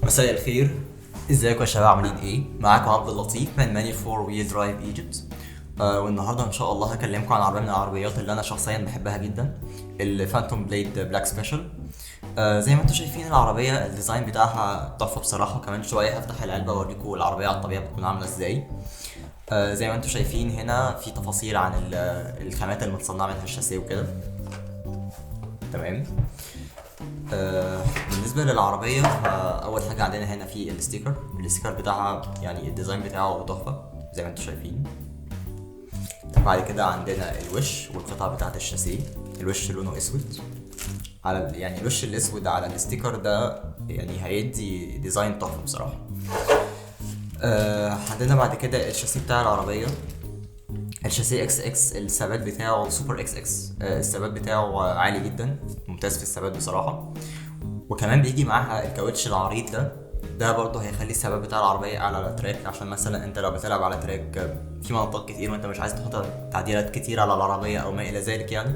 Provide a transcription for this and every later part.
مساء الخير. ازيكم يا شباب، عاملين ايه؟ معاكم عبد اللطيف من ماني فور ويل درايف ايجيبت. والنهارده ان شاء الله هكلمكم عن عربيه من العربيات اللي انا شخصيا بحبها جدا، الفانتوم بليد بلاك سبيشال. زي ما انتم شايفين العربيه الديزاين بتاعها تحفه بصراحه، وكمان شويه هفتح العلبه واوريكم العربيه على الطبيعه بتكون عامله ازاي. زي ما انتم شايفين هنا في تفاصيل عن الخامات المتصنعه منها الشاسيه وكده. تمام. بالنسبه للعربيه، اول حاجه عندنا هنا في الستيكر بتاعها، يعني الديزاين بتاعه تحفه زي ما انتم شايفين. بعد كده عندنا الوش والقطع بتاعه الشاسيه. الوش لونه اسود، يعني الوش الاسود على الستيكر ده يعني هيدي ديزاين تحفه بصراحه. عندنا بعد كده الشاسيه بتاع العربيه. الشاسيه اكس اكس، الثبات بتاعه سوبر اكس اكس. الثبات بتاعه عالي جدا، ممتاز في الثبات بصراحه. وكمان بيجي معاها الكاوتش العريض ده برضه هيخلي الثبات بتاع العربيه اعلى على التراك، عشان مثلا انت لو بتلعب على تراك في مناطق كتير وانت مش عايز تحط تعديلات كتير على العربيه او ما الى ذلك يعني.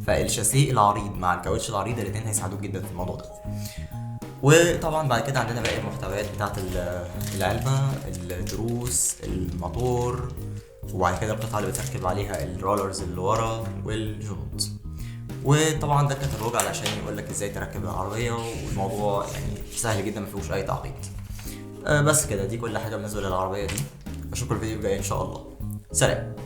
فالشاسيه العريض مع الكاوتش العريض الاثنين هيساعدوك جدا في الموضوع ده. وطبعا بعد كده عندنا باقي المحتويات بتاعت العلبه، التروس، الموتور، وبعد كده القطعه اللي بتركب عليها الرولرز اللي ورا والجنوط. وطبعا ده كتالوج علشان يقول لك ازاي تركب العربيه، والموضوع يعني سهل جدا، ما فيهوش اي تعقيد. بس كده، دي كل حاجه بالنسبه للعربيه دي. اشوفكم الفيديو الجاي ان شاء الله. سلام.